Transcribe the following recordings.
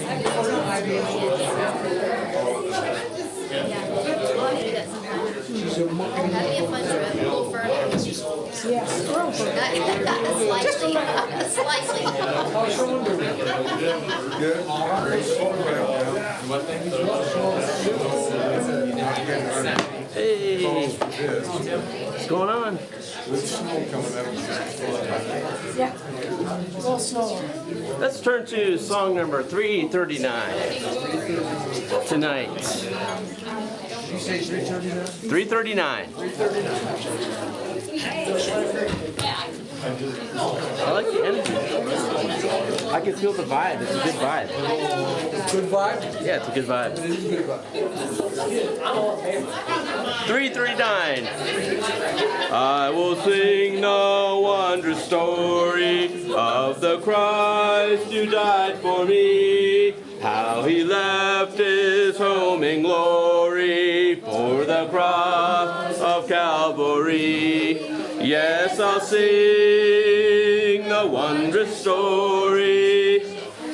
That'd be a fun trip. A little further. Yeah, Slightly. Hey, what's going on? yeah. A little slower. Let's turn to song number 339 tonight. You say 339? 339. I like the energy. I can feel the vibe. It's a good vibe. Good vibe? Yeah, it's a good vibe. It is a good vibe. 339. I will sing the wondrous story of the Christ who died for me. How he left his home in glory for the cross of Calvary. Yes, I'll sing the wondrous story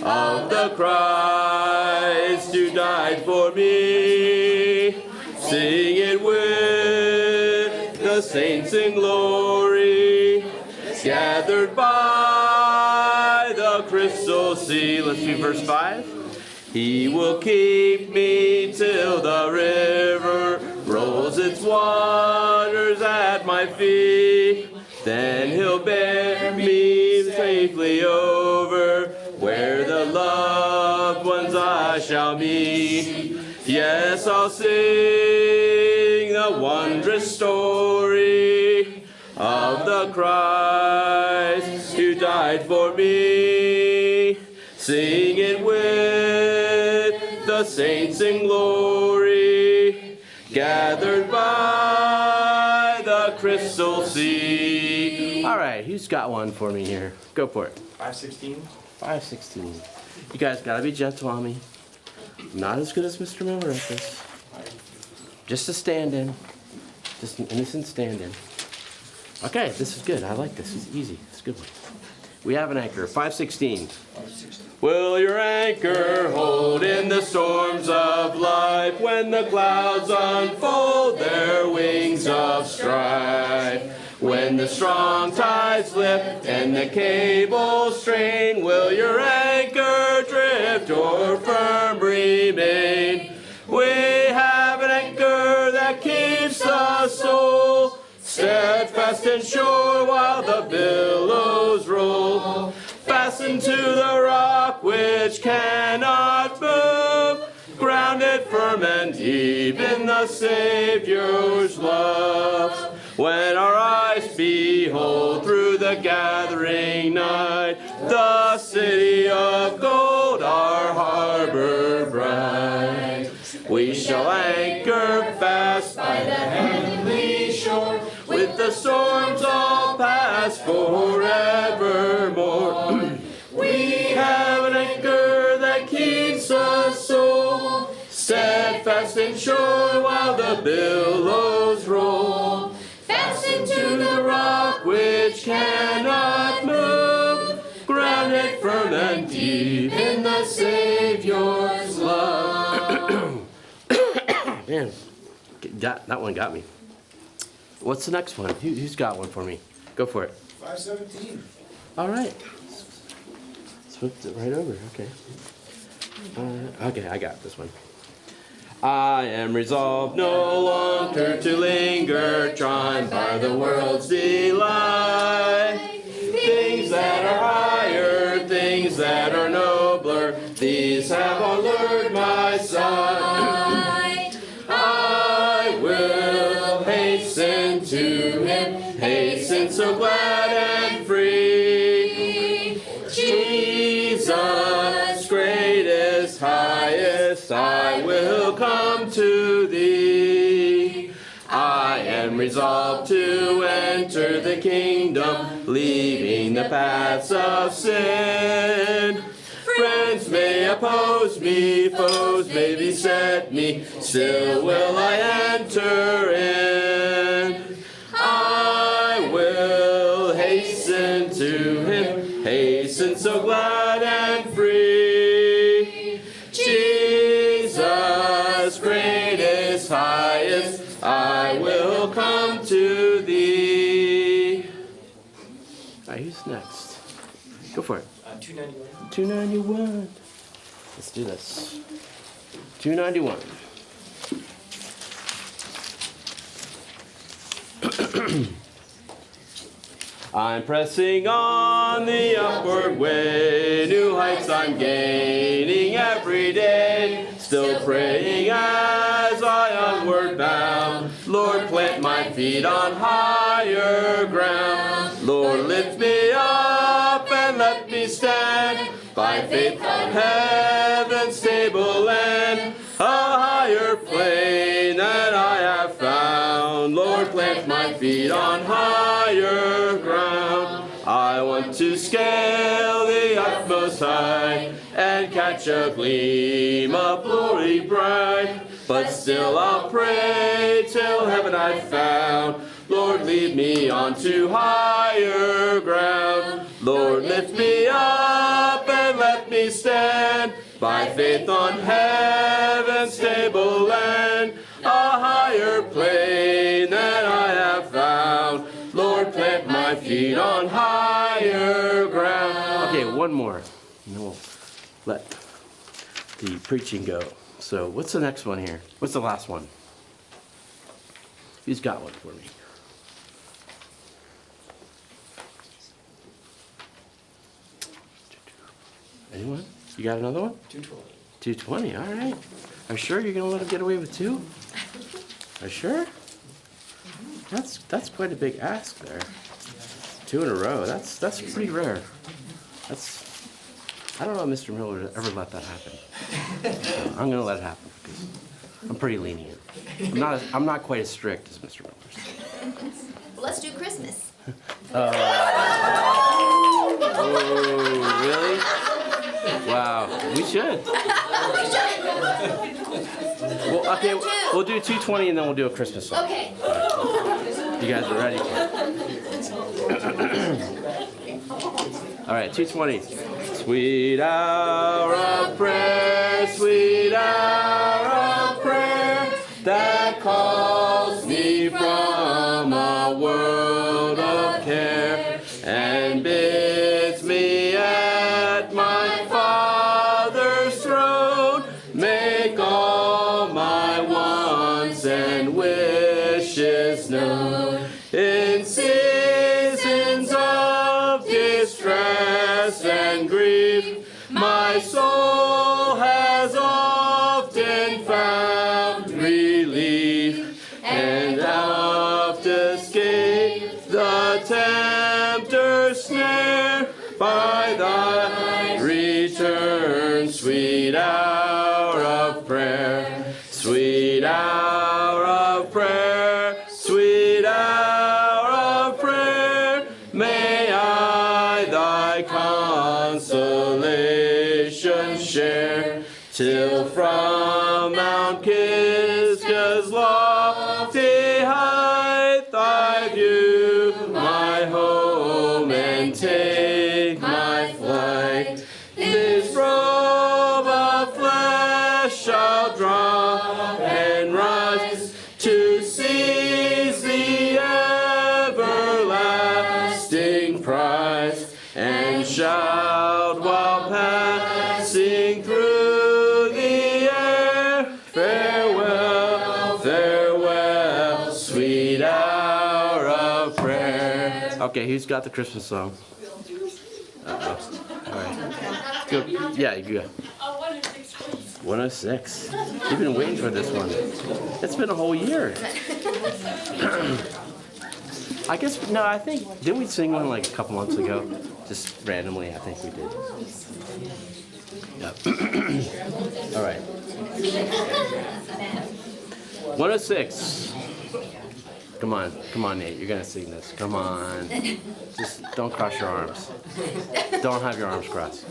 of the Christ who died for me. Sing it with the saints in glory, gathered by the crystal sea. Let's do verse 5. He will keep me till the river rolls its waters at my feet. Then he'll bear me safely over where the loved ones I shall meet. Yes, I'll sing the wondrous story of the Christ who died for me. Sing it with the saints in glory, gathered by the crystal sea. All right, who's got one for me here? Go for it. 516? 516. You guys gotta be gentle on me. I'm not as good as Mr. Miller at this. Just a stand-in. Just an innocent stand-in. Okay, this is good. I like this. It's easy. It's a good one. We have an anchor. 516. Will your anchor hold in the storms of life when the clouds unfold their wings of strife? When the strong tides lift and the cables strain, will your anchor drift or firm remain? We have an anchor that keeps the soul steadfast and sure while the billows roll. Fastened to the rock which cannot move, grounded firm and deep in the Savior's love. When our eyes behold through the gathering night the city of gold, our harbor bright, we shall anchor fast by the heavenly shore, with the storms all past forevermore. We have an anchor that keeps us soul steadfast and sure while the billows roll. Fastened to the rock which cannot move, grounded firm and deep in the Savior's love. Man, that one got me. What's the next one? Who's got one for me? Go for it. 517. All right. Flipped it right over. Okay. Okay, I got this one. I am resolved no longer to linger, trying by the world's delight. Things that are higher, things that are nobler, these have allured my sight. I will hasten to him, hasten so glad and free. Jesus, greatest, highest, I will come to thee. I am resolved to enter the kingdom, leaving the paths of sin. Friends may oppose me, foes may beset me, still will I enter in. I will hasten to him, hasten so glad and free. right, who's next? Go for it. 291. 291. Let's do this. 291. I'm pressing on the upward way, new heights I'm gaining every day, still praying as I onward bound. Lord, plant my feet on higher ground. Lord, lift me up and let me stand by faith on heaven's stable land, a higher plane that I have found. Lord, plant my feet on higher ground. I want to scale the utmost height and catch a gleam of glory bright. But still I'll pray till heaven I've found. Lord, lead me on to higher ground. Lord, lift me up and let me stand by faith on heaven's stable land, a higher plane that I have found. Lord, plant my feet on higher ground. Okay, one more, and then we'll let the preaching go. So what's the next one here? What's the last one? Who's got one for me? Anyone? You got another one? 220. 220, all right. Are you sure you're going to let him get away with two? Are you sure? That's quite a big ask there. 2 in a row. That's pretty rare. I don't know if Mr. Miller ever let that happen. I'm going to let it happen because I'm pretty lenient. I'm not quite as strict as Mr. Miller's. Well, let's do Christmas. Oh, really? Wow, we should. Well, okay, we'll do 220 and then we'll do a Christmas song. Okay. You guys are ready? All right, 220. Sweet hour of prayer, sweet hour of prayer, that calls me from a world of care and bids me at my Father's throne make all my wants and wishes known. In seasons of distress and grief, my soul has often found relief and oft escaped the tempter's snare by thy return, sweet hour of prayer, sweet hour of prayer, sweet hour of prayer. May I thy consolation share, till from Mount Pisgah's lofty height I view my home and take my flight. This robe of flesh I'll drop and rise to seize the everlasting prize, and shout while passing through the air, farewell, farewell, sweet hour of prayer. Okay, who's got the Christmas song? Uh-oh. All right. Go. Yeah, you go. 106. You've been waiting for this one. It's been a whole year. I guess, no, I think, didn't we sing one like a couple months ago? Just randomly, I think we did. Yep. All right. 106. Come on, Nate, you're gonna sing this. Come on. Just don't cross your arms. Don't have your arms crossed.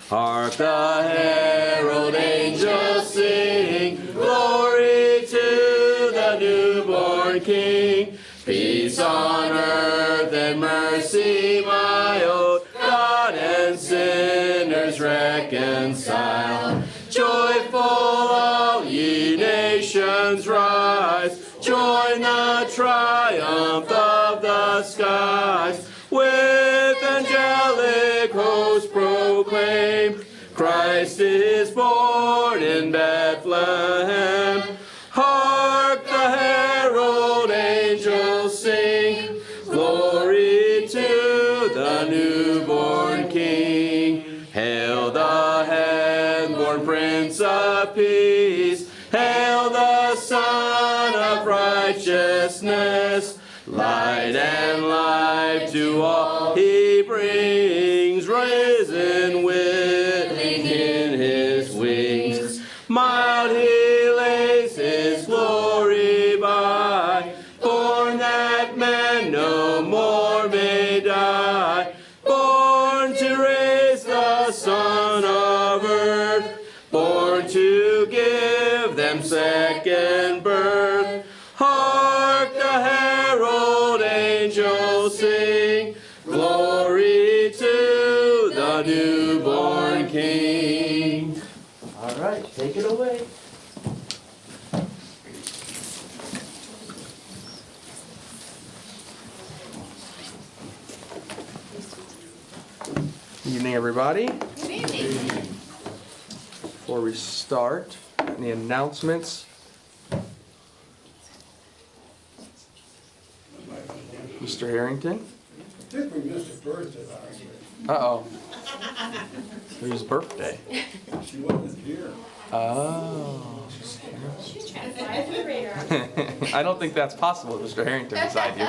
Hark the herald angels sing, glory to the newborn King. Peace on earth and mercy mild, God and sinners reconciled. Joyful all ye nations rise, join the triumph of the the skies, with angelic hosts proclaim, Christ is born in Bethlehem. Hark the herald angels sing, glory to the newborn King. Hail the heaven-born Prince of Peace, hail the Son of Righteousness. Light and life to all he brings, risen willing in his wings. Mild he lays his glory by, born that man no more may die. Born to raise the son of earth, born to give them second birth. Hark the herald angels sing, glory to the newborn King. All right, take it away. Evening, everybody. Good evening. Before we start, any announcements? Mr. Harrington? I think we missed a birthday last week. Uh-oh. Whose birthday? She wasn't here. Oh. I don't think that's possible, Mr. Harrington beside you.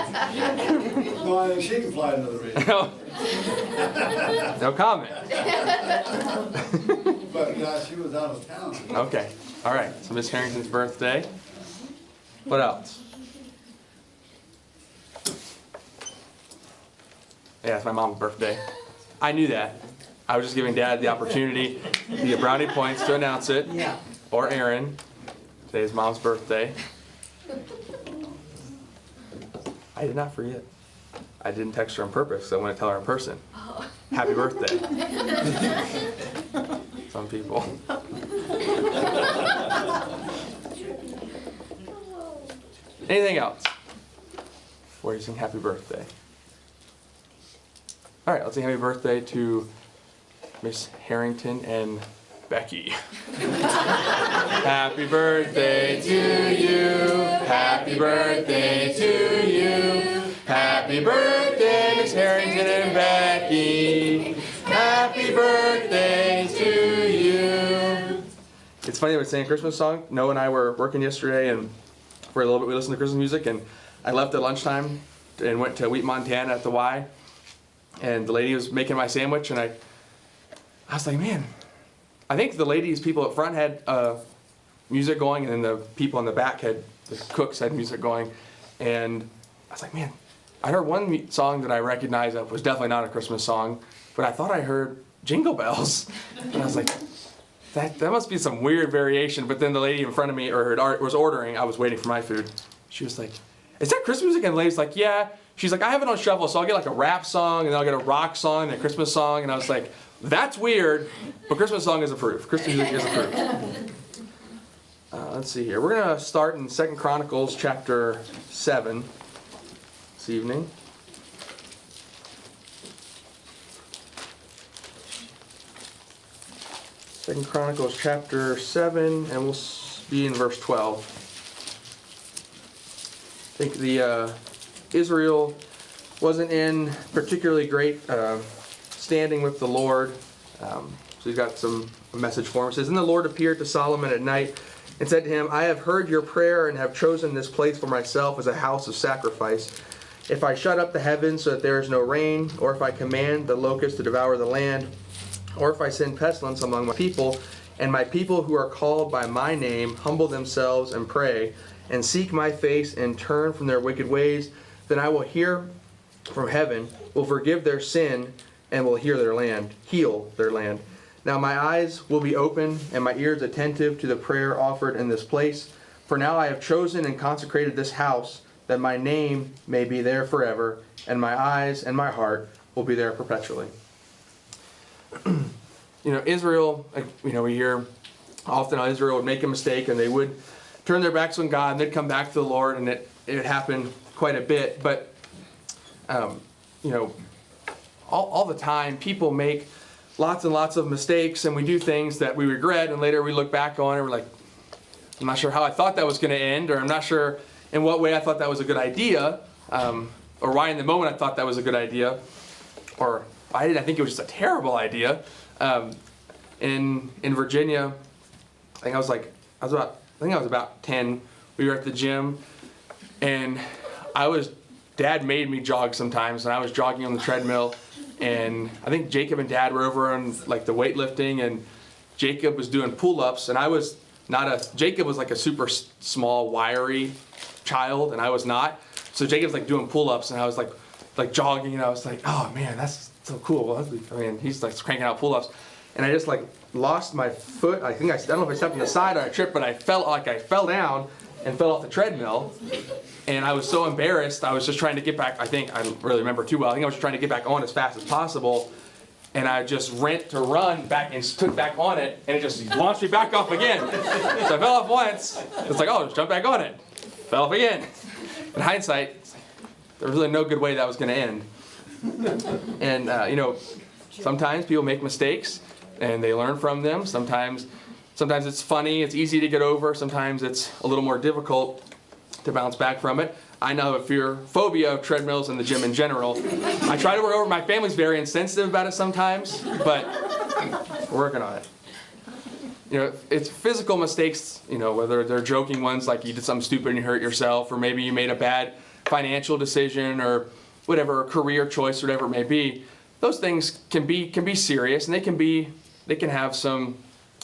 No, I think she can fly another week. No comment. But she was out of town. Okay. All right. So Miss Harrington's birthday. What else? Yeah, it's my mom's birthday. I knew that. I was just giving Dad the opportunity to get brownie points to announce it. Yeah. Or Aaron. Today's Mom's birthday. I did not forget. I didn't text her on purpose, so I want to tell her in person. Happy birthday. Some people. Anything else? Before you sing happy birthday. All right, let's sing happy birthday to Miss Harrington and Becky. Happy birthday to you. Happy birthday to you. Happy birthday, Miss Harrington and Becky. Happy birthday to you. It's funny, we're singing a Christmas song. Noah and I were working yesterday, and for a little bit we listened to Christmas music, and I left at lunchtime and went to Wheat, Montana at the Y, and the lady was making my sandwich, and I was like, man, I think the people up front had music going, and then the people in the back the cooks had music going, and I was like, man, I heard one song that I recognized that was definitely not a Christmas song, but I thought I heard Jingle Bells, and I was like, that must be some weird variation. But then the lady in front of me, was ordering, I was waiting for my food, she was like, is that Christmas music? And the lady's like, yeah. She's like, I have it on shuffle, so I'll get like a rap song, and then I'll get a rock song, and a Christmas song, and I was like, that's weird, but Christmas song is approved. Christmas music is approved. Let's see here. We're going to start in 2 Chronicles chapter 7 this evening. Second Chronicles chapter 7, and we'll be in verse 12. I think the Israel wasn't in particularly great standing with the Lord. So he's got a message for him. It says, "Then the Lord appeared to Solomon at night and said to him, I have heard your prayer and have chosen this place for myself as a house of sacrifice. If I shut up the heavens so that there is no rain, or if I command the locusts to devour the land, or if I send pestilence among my people, and my people who are called by my name humble themselves and pray, and seek my face and turn from their wicked ways, then I will hear from heaven, will forgive their sin, and will heal their land. Now my eyes will be open, and my ears attentive to the prayer offered in this place. For now I have chosen and consecrated this house, that my name may be there forever, and my eyes and my heart will be there perpetually." Israel, we hear often how Israel would make a mistake, and they would turn their backs on God, and they'd come back to the Lord, and it happened quite a bit. But you know, all the time, people make lots and lots of mistakes, and we do things that we regret, and later we look back on it, we're like, I'm not sure how I thought that was going to end, or I'm not sure in what way I thought that was a good idea, or why in the moment I thought that was a good idea, or I didn't. I think it was just a terrible idea. In Virginia, I think I was about 10. We were at the gym, and Dad made me jog sometimes, and I was jogging on the treadmill, and I think Jacob and Dad were over on like the weightlifting, and Jacob was doing pull-ups, and Jacob was like a super small, wiry child, and I was not. So Jacob's like doing pull-ups, and I was like jogging, and I was like, oh man, that's so cool. He's like cranking out pull-ups, and I just like lost my foot. I don't know if I stepped on the side or I tripped, but I fell down and fell off the treadmill. And I was so embarrassed, I was just trying to get back. I don't really remember too well. I think I was trying to get back on as fast as possible. And I just went to run back and stood back on it, and it just launched me back off again. So I fell off once. It's like, oh, just jump back on it. Fell off again. In hindsight, there was really no good way that was going to end. And, sometimes people make mistakes, and they learn from them. Sometimes it's funny, it's easy to get over. Sometimes it's a little more difficult to bounce back from it. I know a phobia of treadmills and the gym in general. I try to work over. My family's very insensitive about it sometimes, but we're working on it. It's physical mistakes, whether they're joking ones like you did something stupid and you hurt yourself, or maybe you made a bad financial decision, or whatever, a career choice, whatever it may be. Those things can be serious, and they can have some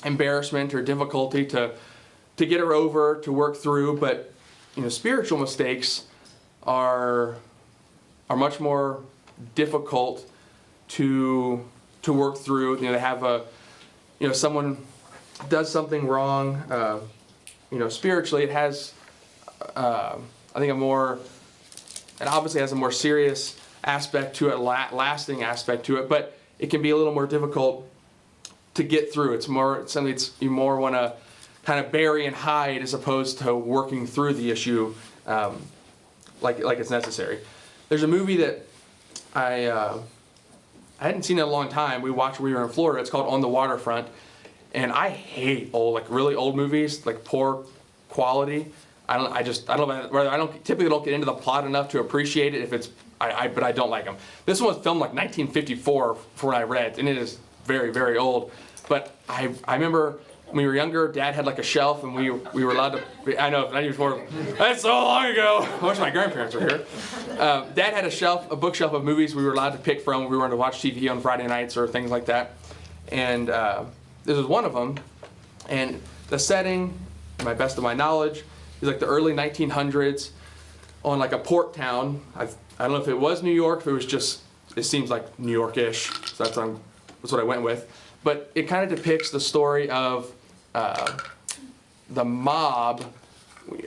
embarrassment or difficulty to get her over, to work through, but spiritual mistakes are much more difficult to work through. They have someone does something wrong. Spiritually, it has I think it obviously has a more serious aspect to it, lasting aspect to it, but it can be a little more difficult to get through. It's something you more want to kind of bury and hide, as opposed to working through the issue like it's necessary. There's a movie that I hadn't seen in a long time. We watched when we were in Florida. It's called On the Waterfront, and I hate really old movies, like poor quality. I don't typically get into the plot enough to appreciate it but I don't like them. This one was filmed like 1954 for what I read, and it is very, very old. But I remember when we were younger, Dad had like a shelf, and we were allowed to. I know 1954. That's so long ago. I wish my grandparents were here. Dad had a bookshelf of movies we were allowed to pick from. We wanted to watch TV on Friday nights or things like that, and this was one of them. And the setting, to my best of my knowledge, is like the early 1900s on like a port town. I don't know if it was New York, if it was just. It seems like New York-ish, so that's what I went with. But it kind of depicts the story of the mob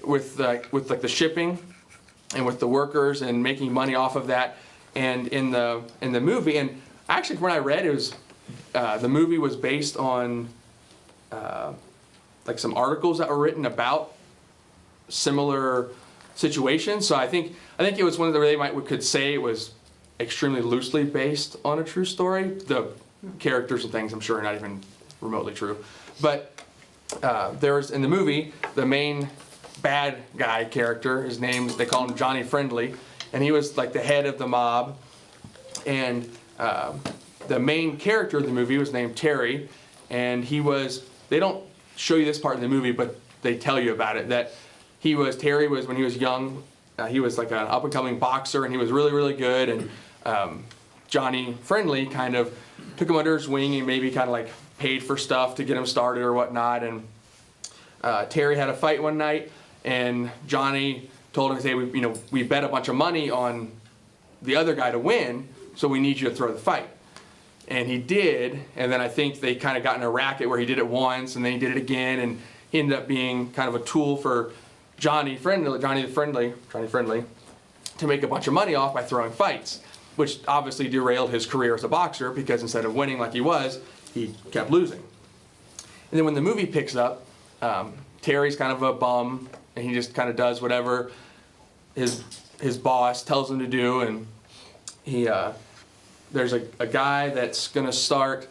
with like the shipping and with the workers and making money off of that. And in the movie, and actually from what I read, it was the movie was based on like some articles that were written about similar situations. So I think it was one of the we could say it was extremely loosely based on a true story. The characters and things, I'm sure, are not even remotely true. But there's in the movie, the main bad guy character, his name, they call him Johnny Friendly, and he was like the head of the mob. And the main character of the movie was named Terry, and they don't show you this part in the movie, but they tell you about it, that Terry was, when he was young, he was like an up-and-coming boxer, and he was really, really good, and Johnny Friendly kind of took him under his wing and maybe kind of like paid for stuff to get him started or whatnot. And Terry had a fight one night, and Johnny told him, "Hey, we bet a bunch of money on the other guy to win, so we need you to throw the fight." And he did, and then I think they kind of got in a racket where he did it once, and then he did it again, and he ended up being kind of a tool for Johnny Friendly to make a bunch of money off by throwing fights, which obviously derailed his career as a boxer, because instead of winning like he was, he kept losing. And then when the movie picks up, Terry's kind of a bum, and he just kind of does whatever his boss tells him to do, and there's a guy that's going to start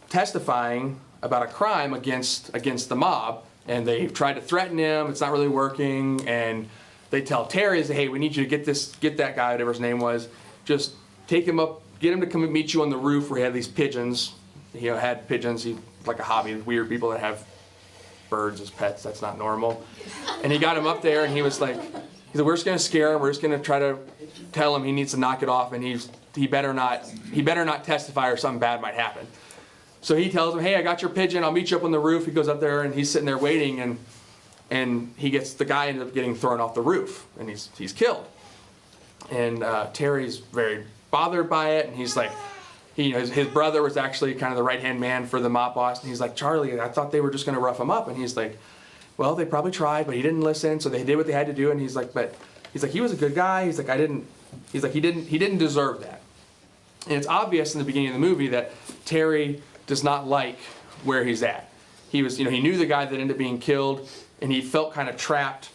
testifying about a crime against the mob, and they've tried to threaten him. It's not really working, and they tell Terry, "Hey, we need you to get that guy, whatever his name was, just take him up, get him to come and meet you on the roof where he had these pigeons." He had pigeons. He's like a hobby. Weird people that have birds as pets. That's not normal. And he got him up there, and he was like, "We're just gonna scare him. We're just gonna try to tell him he needs to knock it off, and he better not testify, or something bad might happen." So he tells him, "Hey, I got your pigeon. I'll meet you up on the roof." He goes up there, and he's sitting there waiting, and the guy ends up getting thrown off the roof, and he's killed. And Terry's very bothered by it, and he's like, his brother was actually kind of the right-hand man for the mob boss, and he's like, "Charlie, I thought they were just going to rough him up." And he's like, "Well, they probably tried, but he didn't listen, so they did what they had to do." And he's like, he was a good guy. He's like, he didn't deserve that. And it's obvious in the beginning of the movie that Terry does not like where he's at. He knew the guy that ended up being killed, and he felt kind of trapped.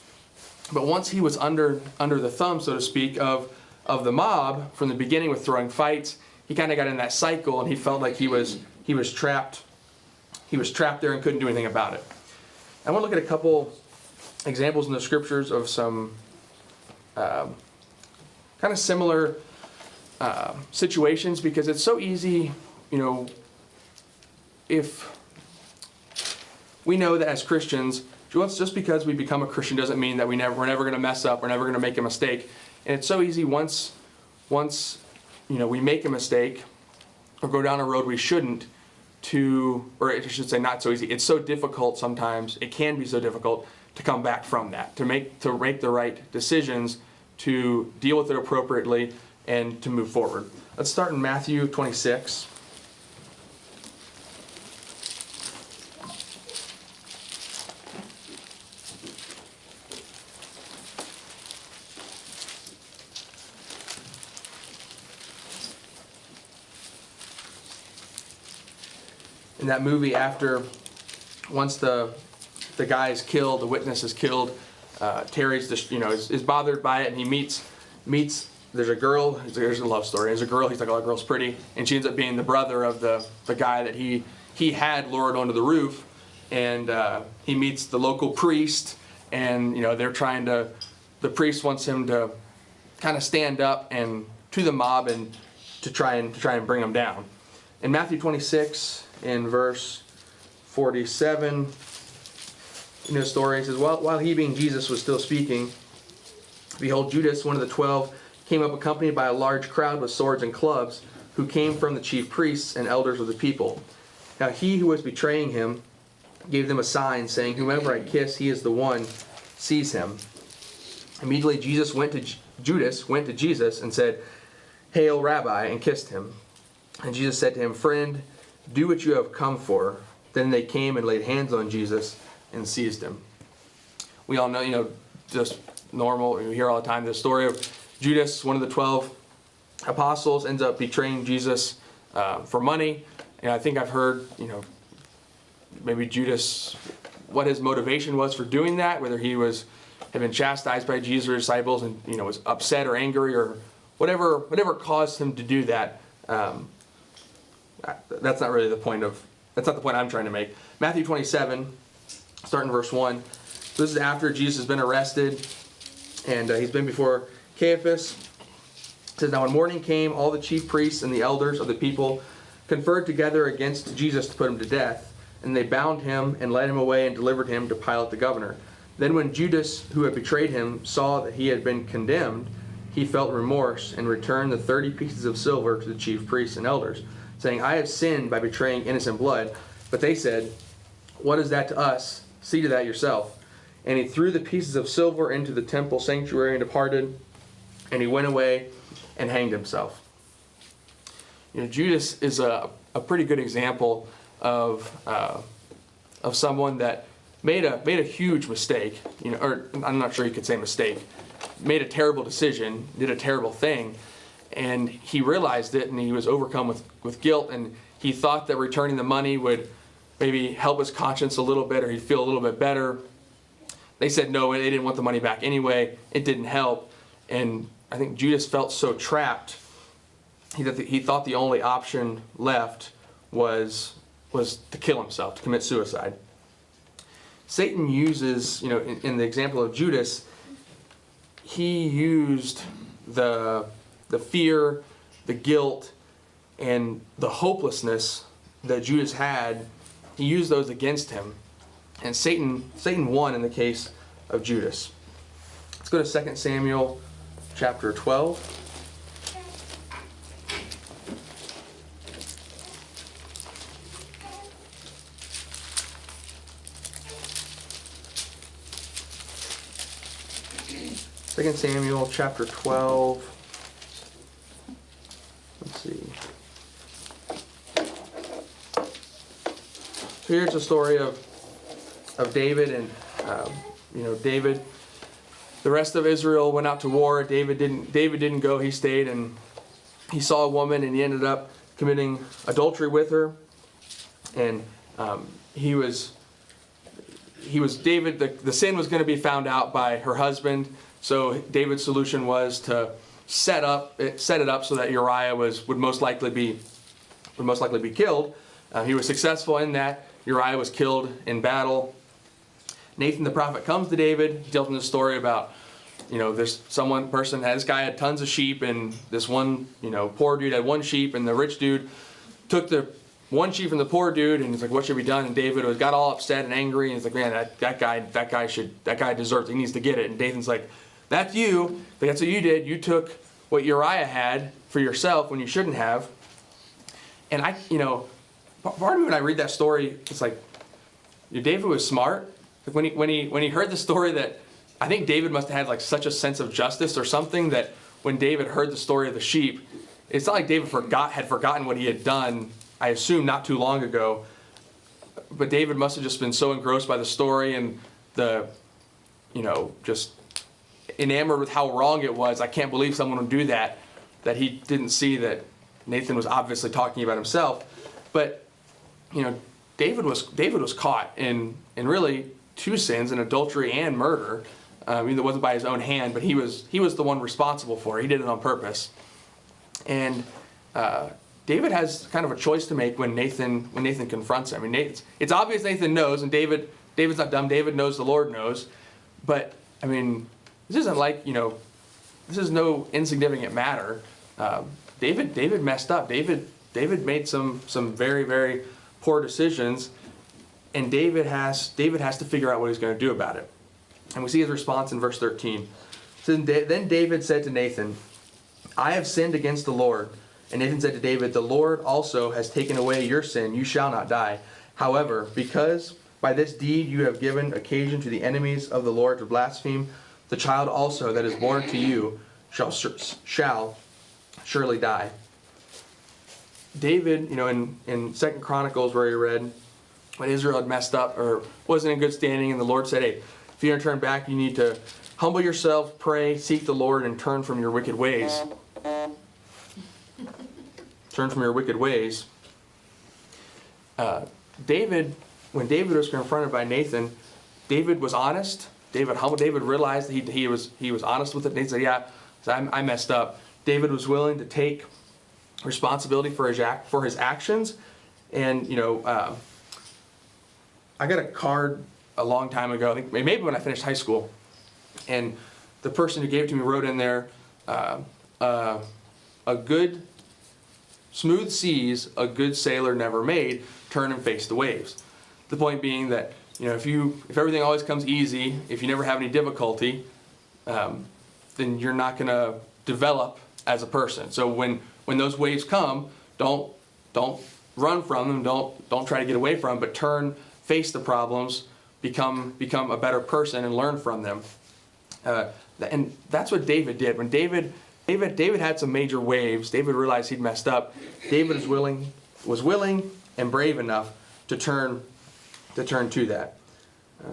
But once he was under the thumb, so to speak, of the mob from the beginning with throwing fights, he kind of got in that cycle, and he felt like he was trapped. He was trapped there and couldn't do anything about it. I want to look at a couple examples in the scriptures of some kind of similar situations, because it's so easy, if we know that as Christians, just because we become a Christian doesn't mean that we're never going to mess up, we're never going to make a mistake. And it's so easy once we make a mistake or go down a road we shouldn't, or I should say not so easy, it's so difficult sometimes, it can be so difficult to come back from that, to make the right decisions, to deal with it appropriately, and to move forward. Let's start in Matthew 26. In that movie, once the guy is killed, the witness is killed, Terry's is bothered by it, and he meets. There's a girl. There's a love story. There's a girl. He's like, "Oh, that girl's pretty," and she ends up being the brother of the guy that he had lured onto the roof, and he meets the local priest, and they're trying to. The priest wants him to kind of stand up and to the mob and to try and bring him down. In Matthew 26. In verse 47, in the story, it says, while he, being Jesus, was still speaking, behold, Judas, one of the 12, came up accompanied by a large crowd with swords and clubs, who came from the chief priests and elders of the people. Now he who was betraying him gave them a sign, saying, "Whomever I kiss, he is the one. Seize him." Immediately Judas went to Jesus and said, "Hail, Rabbi," and kissed him. And Jesus said to him, "Friend, do what you have come for." Then they came and laid hands on Jesus and seized him. We all know, just normal, we hear all the time the story of Judas, one of the 12 apostles, ends up betraying Jesus for money. And I think I've heard, maybe Judas, what his motivation was for doing that, whether he had been chastised by Jesus or disciples and, was upset or angry or whatever caused him to do that. That's not really that's not the point I'm trying to make. Matthew 27, starting verse 1. This is after Jesus has been arrested, and he's been before Caiaphas. It says, "Now when morning came, all the chief priests and the elders of the people conferred together against Jesus to put him to death. And they bound him and led him away and delivered him to Pilate the governor. Then when Judas, who had betrayed him, saw that he had been condemned, he felt remorse and returned the 30 pieces of silver to the chief priests and elders, saying, 'I have sinned by betraying innocent blood.' But they said, 'What is that to us? See to that yourself.' And he threw the pieces of silver into the temple sanctuary and departed. And he went away and hanged himself." Judas is a pretty good example of someone that made a huge mistake. Or I'm not sure you could say mistake. Made a terrible decision, did a terrible thing. And he realized it, and he was overcome with guilt, and he thought that returning the money would maybe help his conscience a little bit, or he'd feel a little bit better. They said no, they didn't want the money back anyway. It didn't help. And I think Judas felt so trapped, he thought the only option left was to kill himself, to commit suicide. Satan uses, in the example of Judas, he used the fear, the guilt, and the hopelessness that Judas had. He used those against him. And Satan won in the case of Judas. Let's go to 2 Samuel chapter 12. Second Samuel chapter 12. Let's see. So here's the story of David, and David. The rest of Israel went out to war. David didn't go. He stayed, and he saw a woman, and he ended up committing adultery with her. And he was David. The sin was going to be found out by her husband. So David's solution was to set it up so that Uriah would most likely be killed. He was successful in that. Uriah was killed in battle. Nathan the prophet comes to David. He tells him this story about, this this guy had tons of sheep, and this one, poor dude had one sheep, and the rich dude took the one sheep from the poor dude, and he's like, what should be done? And David got all upset and angry, and he's like, man, that guy deserves it. He needs to get it. And Nathan's like, that's you. That's what you did. You took what Uriah had for yourself when you shouldn't have. And part of me when I read that story, it's like, David was smart. Like when he heard the story, that I think David must have had such a sense of justice or something, that when David heard the story of the sheep, it's not like David had forgotten what he had done, I assume, not too long ago. But David must have just been so engrossed by the story and just enamored with how wrong it was. I can't believe someone would do that he didn't see that Nathan was obviously talking about himself. But David was caught in really two sins, in adultery and murder. It wasn't by his own hand, but he was the one responsible for it. He did it on purpose. And David has kind of a choice to make when Nathan confronts him. It's obvious Nathan knows, and David's not dumb. David knows the Lord knows. But this isn't this is no insignificant matter. David messed up. David made some very, very poor decisions, and David has to figure out what he's going to do about it. And we see his response in verse 13. So then David said to Nathan, I have sinned against the Lord. And Nathan said to David, the Lord also has taken away your sin. You shall not die. However, because by this deed you have given occasion to the enemies of the Lord to blaspheme, the child also that is born to you shall surely die. David, in 2 Chronicles, where he read when Israel had messed up or wasn't in good standing, and the Lord said, hey, if you're going to turn back, you need to humble yourself, pray, seek the Lord, and turn from your wicked ways. Turn from your wicked ways. When David was confronted by Nathan, David was honest. David realized that he was honest with it. Nathan said, yeah, I messed up. David was willing to take responsibility for his actions. And I got a card a long time ago, I think maybe when I finished high school, and the person who gave it to me wrote in there, a good smooth seas a good sailor never made, turn and face the waves. The point being that if everything always comes easy, if you never have any difficulty, then you're not going to develop as a person. So when those waves come, don't run from them, don't try to get away from them, but turn, face the problems, become a better person and learn from them. And that's what David did. When David had some major waves, David realized he'd messed up. David was willing and brave enough to turn to that.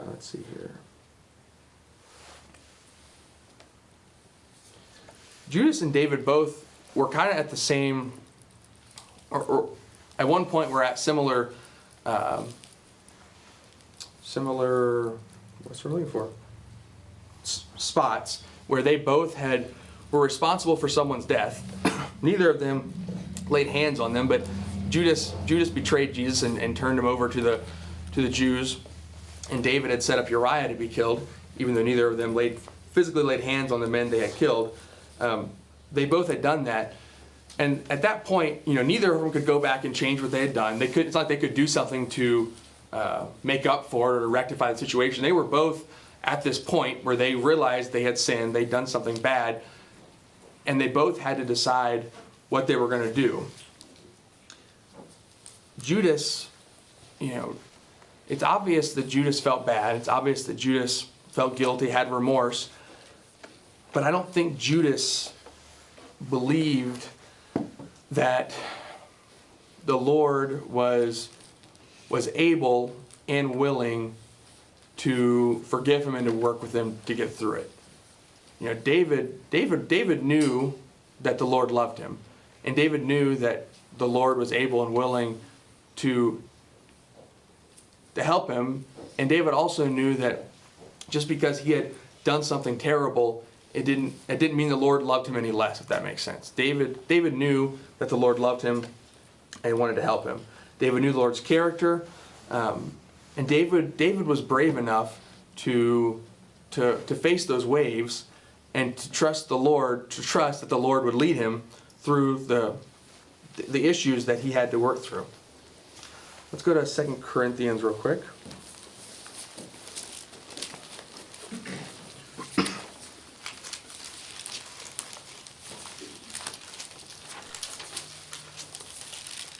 Let's see here. Judas and David both were kind of at the same, or at one point were at similar, what's we're looking for? Spots where they both had were responsible for someone's death. Neither of them laid hands on them, but Judas betrayed Jesus and turned him over to the Jews. And David had set up Uriah to be killed, even though neither of them physically laid hands on the men they had killed. They both had done that. And at that point, neither of them could go back and change what they had done. It's not like they could do something to make up for it or to rectify the situation. They were both at this point where they realized they had sinned, they'd done something bad, and they both had to decide what they were going to do. Judas, it's obvious that Judas felt bad. It's obvious that Judas felt guilty, had remorse. But I don't think Judas believed that the Lord was able and willing to forgive him and to work with him to get through it. David knew that the Lord loved him, and David knew that the Lord was able and willing to help him. And David also knew that just because he had done something terrible, it didn't mean the Lord loved him any less, if that makes sense. David knew that the Lord loved him and wanted to help him. David knew the Lord's character, and David was brave enough to face those waves and to trust the Lord, to trust that the Lord would lead him through the issues that he had to work through. Let's go to 2 Corinthians real quick.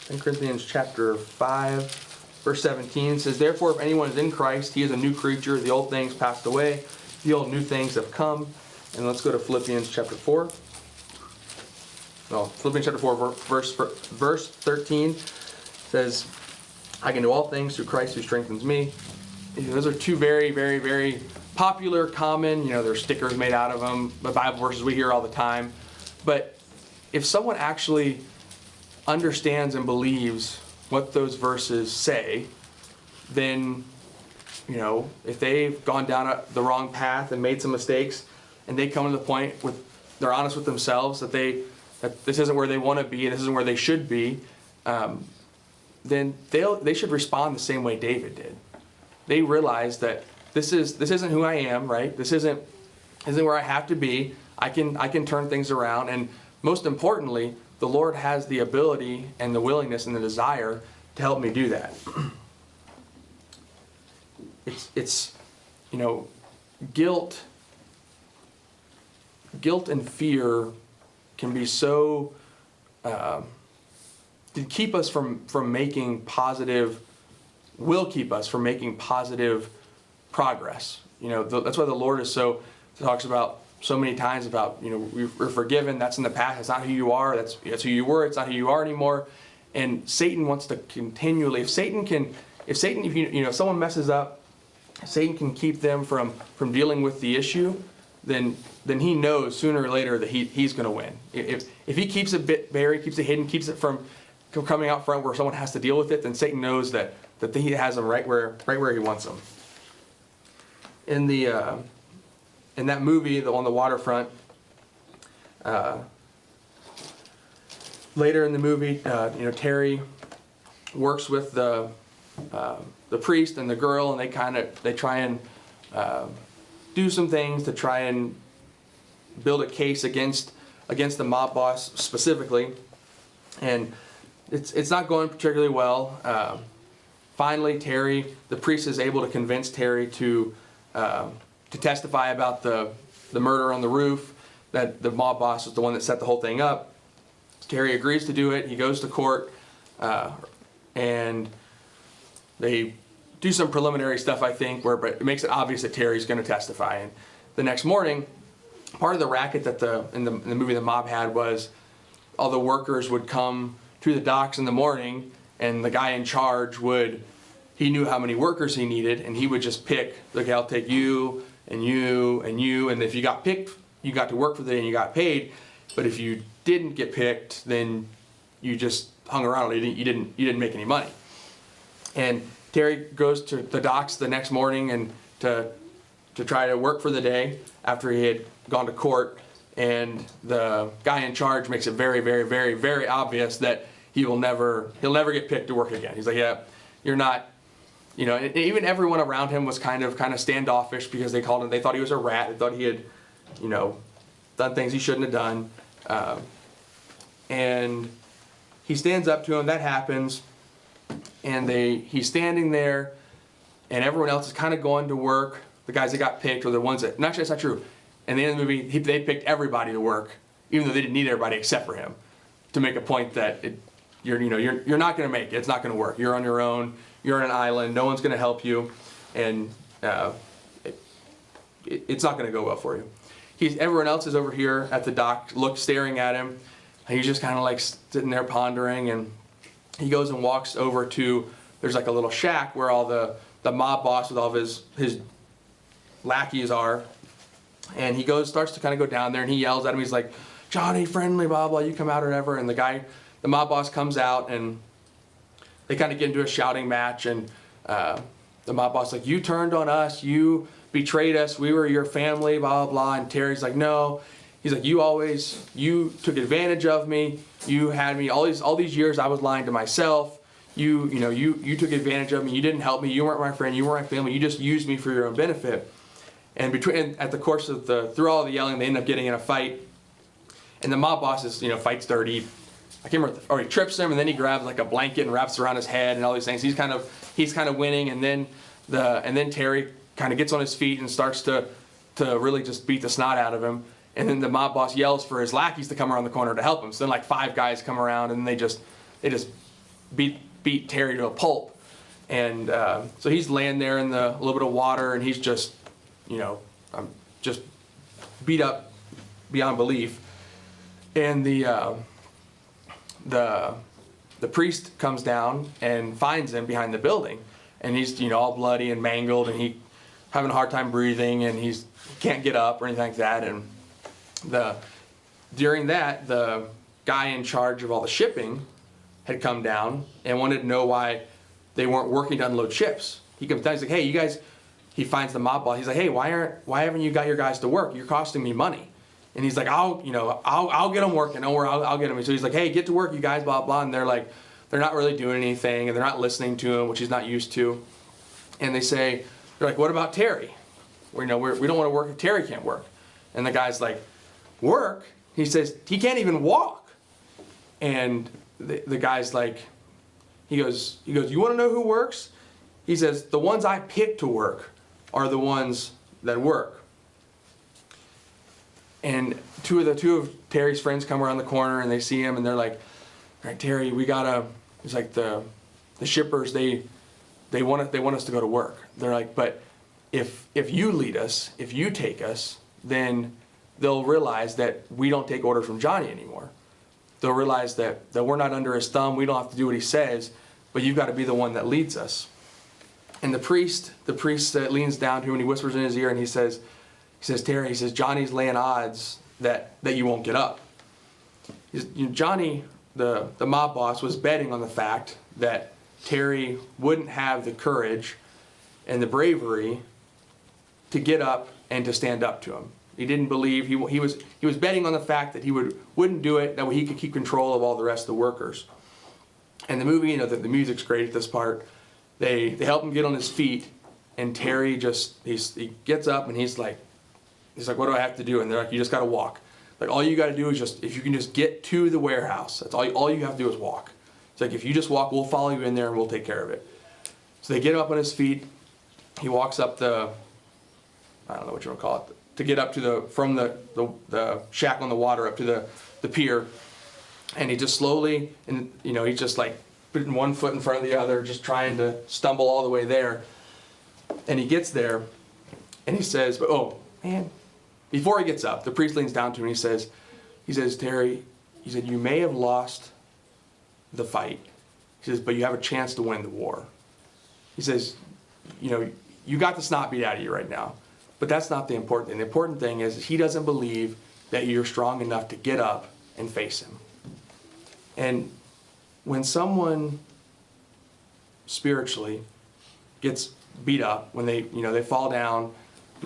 In Corinthians chapter 5, verse 17 says, "Therefore, if anyone is in Christ, he is a new creature. The old things passed away. The old new things have come." And let's go to Philippians chapter 4. No, Philippians chapter 4, verse 13 says, "I can do all things through Christ who strengthens me." Those are two very, very, very popular, common, there's stickers made out of them, the Bible verses we hear all the time. But if someone actually understands and believes what those verses say, then, if they've gone down the wrong path and made some mistakes, and they come to the point they're honest with themselves that this isn't where they want to be, and this isn't where they should be, then they should respond the same way David did. They realize that this isn't who I am, right? This isn't where I have to be. I can turn things around, and most importantly, the Lord has the ability and the willingness and the desire to help me do that. It's guilt and fear can be so to keep us from making positive, will keep us from making positive progress. That's why the Lord talks about so many times about, we're forgiven, that's in the past, that's not who you are, that's who you were, it's not who you are anymore. And Satan wants to continually, if someone messes up, Satan can keep them from dealing with the issue, then he knows sooner or later that he's going to win. If he keeps it buried, keeps it hidden, keeps it from coming out front where someone has to deal with it, then Satan knows that he has them right where he wants them. In that movie, on the waterfront, later in the movie, Terry works with the priest and the girl, and they try and do some things to try and build a case against the mob boss specifically, and it's not going particularly well. Finally, the priest is able to convince Terry to testify about the murder on the roof, that the mob boss was the one that set the whole thing up. Terry agrees to do it. He goes to court, and they do some preliminary stuff, I think, but it makes it obvious that Terry's going to testify. And the next morning, part of the racket that in the movie the mob had was all the workers would come to the docks in the morning, and the guy in charge he knew how many workers he needed, and he would just pick, okay, I'll take you, and you, and you, and if you got picked, you got to work for the day and you got paid. But if you didn't get picked, then you just hung around, you didn't make any money. And Terry goes to the docks the next morning and to try to work for the day after he had gone to court, and the guy in charge makes it very, very, very, very obvious that he'll never get picked to work again. He's like, yeah, you're not, you know, and even everyone around him was kind of standoffish because they thought he was a rat. They thought he had, you know, done things he shouldn't have done. And he stands up to him, that happens, and he's standing there, and everyone else is kind of going to work. The guys that got picked are the ones that, and actually that's not true. In the end of the movie, they picked everybody to work, even though they didn't need everybody except for him, to make a point that you're not going to make it. It's not going to work. You're on your own. You're on an island. No one's going to help you, and it's not going to go well for you. Everyone else is over here at the dock, staring at him. And he's just kind of like sitting there pondering, and he goes and walks over to, there's like a little shack where all the mob boss with all of his lackeys are. And he starts to kind of go down there, and he yells at him. He's like, Johnny, friendly, blah, blah, you come out or whatever. And the mob boss comes out, and they kind of get into a shouting match. And the mob boss is like, you turned on us, you betrayed us, we were your family, blah, blah, blah. And Terry's like, no. He's like, you took advantage of me. You had me all these years. I was lying to myself. You took advantage of me. You didn't help me. You weren't my friend. You weren't my family. You just used me for your own benefit. And at the course of through all the yelling, they end up getting in a fight. And the mob boss fights dirty. I can't remember, or he trips him, and then he grabs like a blanket and wraps it around his head and all these things. He's kind of winning, and then Terry kind of gets on his feet and starts to really just beat the snot out of him. And then the mob boss yells for his lackeys to come around the corner to help him. So then like 5 guys come around, and they just beat Terry to a pulp. And so he's laying there in a little bit of water, and he's just, just beat up beyond belief. And the priest comes down and finds him behind the building, and he's all bloody and mangled, and he having a hard time breathing, and he can't get up or anything like that. And during that, the guy in charge of all the shipping had come down and wanted to know why they weren't working to unload ships. He comes down, he's like, hey, you guys, he finds the mob boss. He's like, hey, why haven't you got your guys to work? You're costing me money. And he's like, I'll get them working. Don't worry, I'll get them. And so he's like, hey, get to work, you guys, blah, blah. And they're like, they're not really doing anything, and they're not listening to him, which he's not used to. And they're like, what about Terry? We don't want to work if Terry can't work. And the guy's like, work? He says, he can't even walk. And the guy's like, he goes, you want to know who works? He says, the ones I pick to work are the ones that work. And two of Terry's friends come around the corner, and they see him, and they're like, all right, Terry, it's like the shippers, they want us to go to work. They're like, but if you lead us, if you take us, then they'll realize that we don't take orders from Johnny anymore. They'll realize that we're not under his thumb, we don't have to do what he says, but you've got to be the one that leads us. And the priest leans down to him, and he whispers in his ear, and he says, Terry, he says, Johnny's laying odds that you won't get up. Johnny, the mob boss, was betting on the fact that Terry wouldn't have the courage and the bravery to get up and to stand up to him. He didn't believe, he was betting on the fact that he wouldn't do it, that way he could keep control of all the rest of the workers. And the movie, the music's great at this part. They help him get on his feet, and Terry he gets up, and he's like, what do I have to do? And they're like, you just got to walk. Like, all you got to do is if you can just get to the warehouse. That's all you have to do is walk. It's like, if you just walk, we'll follow you in there, and we'll take care of it. So they get him up on his feet. He walks up I don't know what you want to call it, to get up from the shack on the water up to the pier. And he just slowly, and he's just like putting one foot in front of the other, just trying to stumble all the way there. And he gets there, and he says, oh, man. Before he gets up, the priest leans down to him, and he says, Terry, he said, you may have lost the fight. He says, but you have a chance to win the war. He says, you got the snot beat out of you right now, but that's not the important thing. The important thing is he doesn't believe that you're strong enough to get up and face him. And when someone spiritually gets beat up, when they fall down,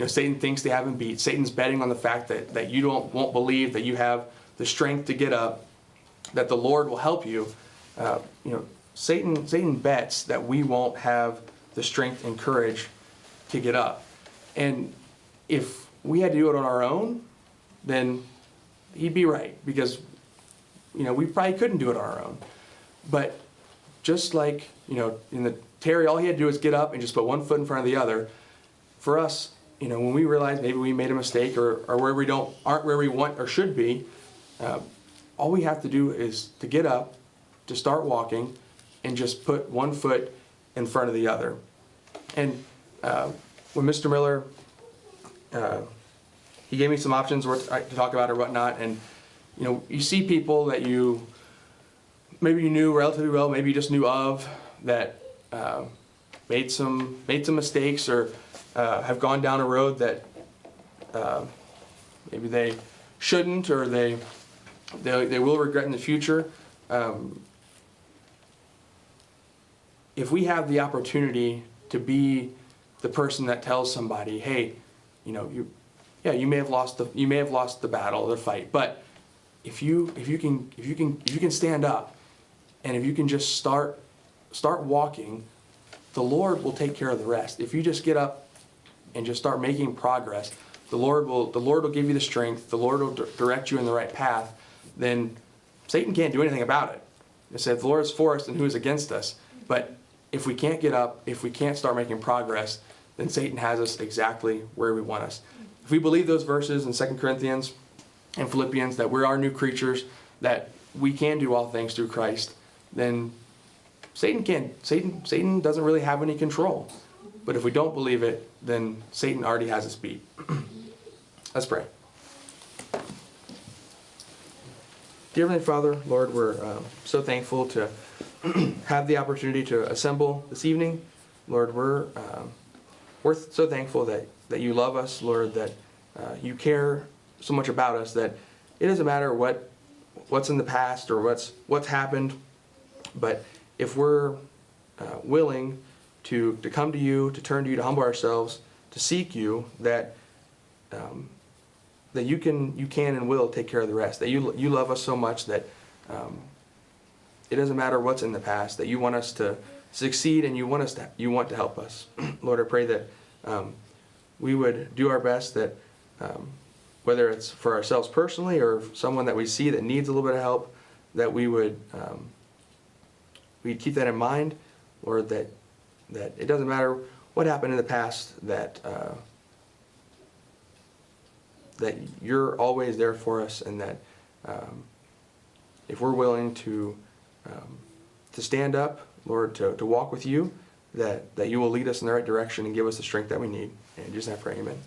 Satan thinks they have him beat. Satan's betting on the fact that you won't believe that you have the strength to get up, that the Lord will help you. Satan bets that we won't have the strength and courage to get up. And if we had to do it on our own, then he'd be right, because we probably couldn't do it on our own. But just like in the Terry, all he had to do was get up and just put one foot in front of the other. For us, when we realize maybe we made a mistake or where we aren't where we want or should be, all we have to do is to get up, to start walking, and just put one foot in front of the other. And when Mr. Miller, he gave me some options to talk about or whatnot, and you see people that maybe you knew relatively well, maybe you just knew of, that made some mistakes or have gone down a road that maybe they shouldn't, or they will regret in the future. If we have the opportunity to be the person that tells somebody, hey, you may have lost the battle, the fight, but if you can stand up, and if you can just start walking, the Lord will take care of the rest. If you just get up and just start making progress, the Lord will give you the strength. The Lord will direct you in the right path. Then Satan can't do anything about it. It said, the Lord is for us, and who is against us? But if we can't get up, if we can't start making progress, then Satan has us exactly where we want us. If we believe those verses in 2 Corinthians and Philippians, that we're our new creatures, that we can do all things through Christ, then Satan doesn't really have any control. But if we don't believe it, then Satan already has us beat. Let's pray. Dear Heavenly Father, Lord, we're so thankful to have the opportunity to assemble this evening. Lord, we're so thankful that you love us, Lord, that you care so much about us, that it doesn't matter what's in the past or what's happened, but if we're willing to come to you, to turn to you, to humble ourselves, to seek you, that you can and will take care of the rest. That you love us so much that it doesn't matter what's in the past. That you want us to succeed, and you want to help us. Lord, I pray that we would do our best. That whether it's for ourselves personally or someone that we see that needs a little bit of help, that we'd keep that in mind, Lord. That it doesn't matter what happened in the past. That you're always there for us, and that if we're willing to stand up, Lord, to walk with you, that you will lead us in the right direction and give us the strength that we need. And just I pray, amen.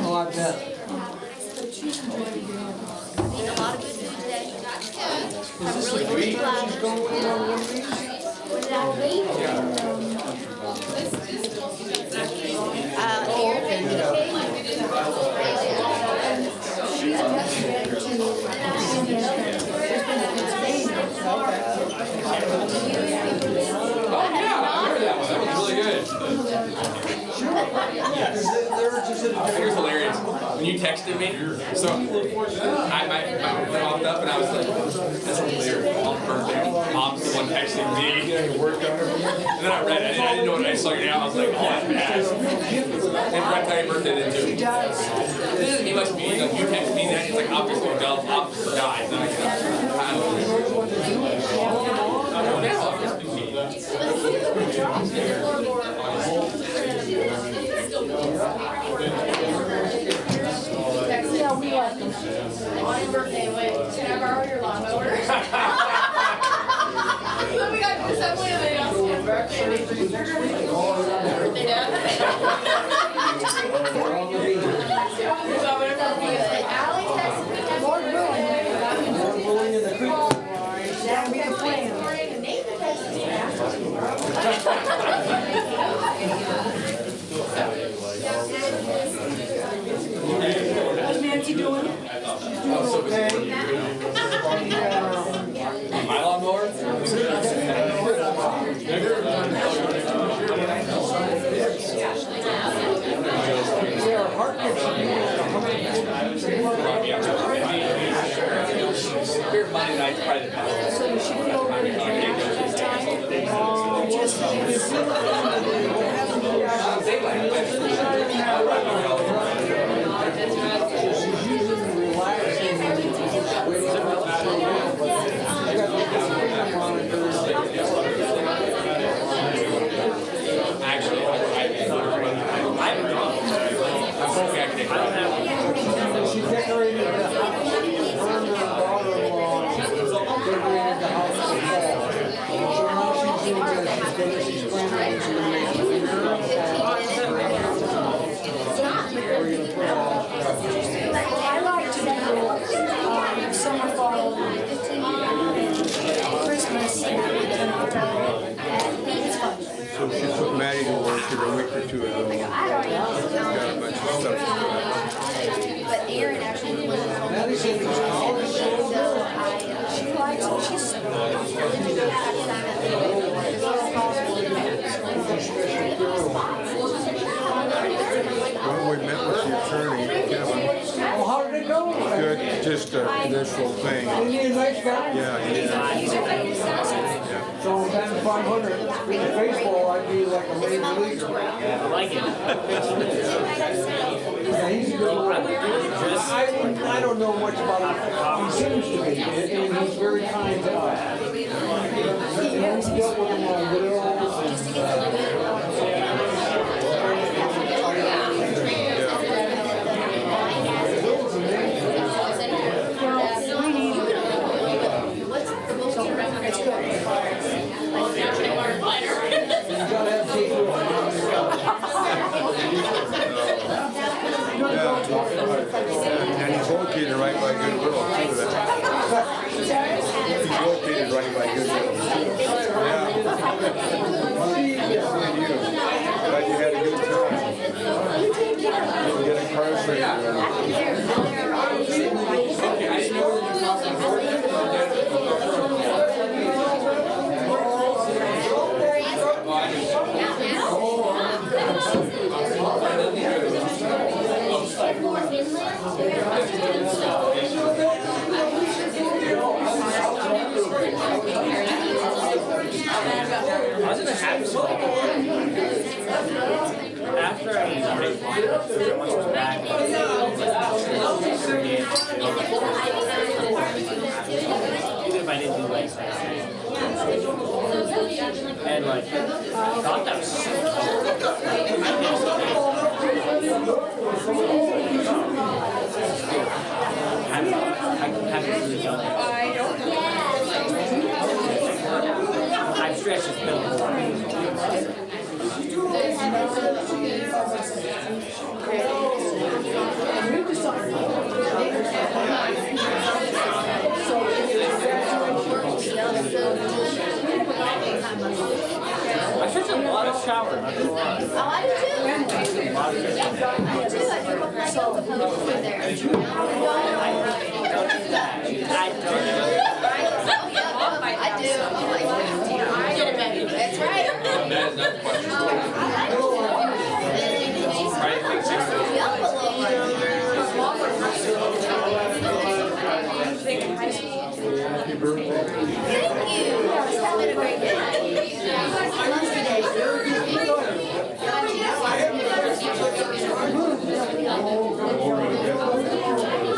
Oh, I bet. Eating a lot of good food today. I'm really glad. Here's hilarious. When you texted me, so my phone popped up and I was like, that's hilarious. Mom's birthday. Mom's the one texting me. And then I read it. I didn't know what I saw your name. I was like, oh, that's bad. And right time your birthday then too. This doesn't mean much to me. Like, you text me that, it's like obviously died. And I Yeah, we like them. On your birthday, wait, can I borrow your lawnmower? Then we got to the assembly and they asked him birthday. Birthday dad. Allie texted me. Lord willing. Lord willing in the creek. That would be the plan. Nathan texted me. My lawnmower? Monday night's probably the best. So you should feel really bad this time. Just Actually, I haven't gone. I'm hoping I can take it. she decorated the house. Her and her daughter-in-law decorated the house for fall. So now she's doing this. She's planning to make a I like to do summer, fall, Christmas. It's fun. So she took Maddie to work here a week or two ago. Got a bunch of stuff to do. But Erin actually lives in Maddie said it was college. she likes it. She's so Well, we met with the attorney, Kevin. Oh, how did it go? Good, just an initial thing. Isn't he a nice guy? Yeah, he is. So 10 to 500. In baseball, I'd be like a major leaguer. I like it. Yeah, he's a good lawyer. I don't know much about him. He seems to be, and he's very kind to us. He has dealt with him on wills And he's located right by Goodwill, too. He's located right by Goodwill, too. Yeah. And you. Glad you had a good time. You get incarcerated. I was in a habit of after I was back, even if I didn't do like that. And like, I thought that was so I'm stressed as I took a lot of shower, not gonna lie. Oh, I do too. I do. I do look like all the photos over there. I don't I do. Oh my God. That's right. Happy birthday. Thank you. It's been a great day. I love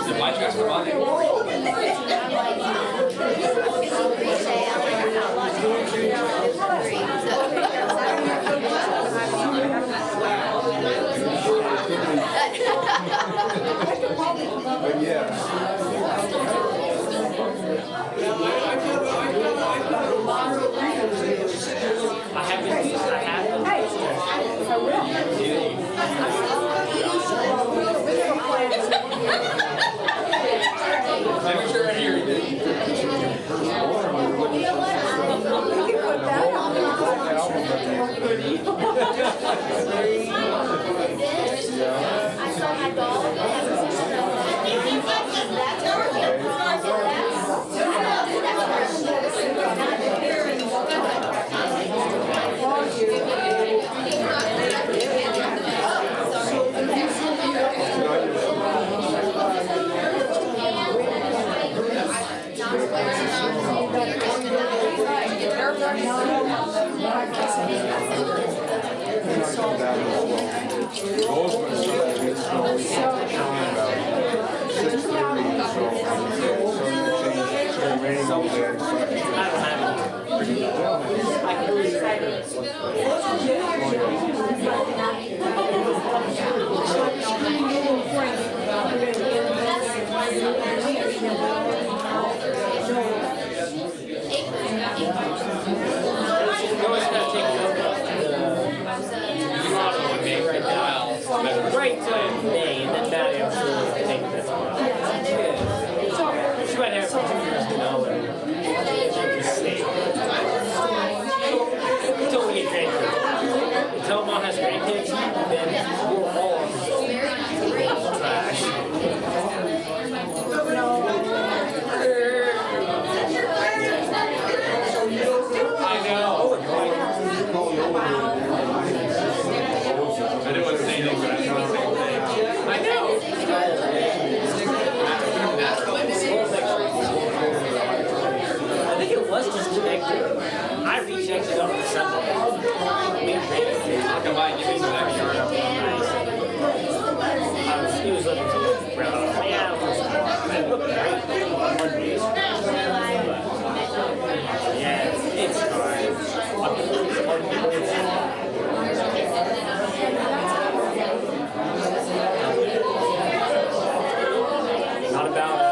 Did my dress come on? But yeah. Those when it started to get snow, we started showing about 6:30 or so. It started raining all day. It started to get Right till May, and then Maddie, I'm sure, will take this one. She might have some years, you know, and just stay. Until we get grandkids. Until Mom has grandkids, then we're all trash. I know. I didn't want to say anything, but I didn't want to say anything. I know. I think it was just connected. I reconnected on Sunday. Come by and give me some backyard up on He was looking to brown. Yeah, it looked great on Mondays. Yeah, it's fine. Not about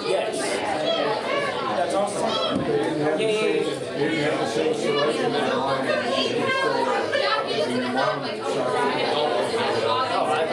yes. That's awesome. Yay. Oh, I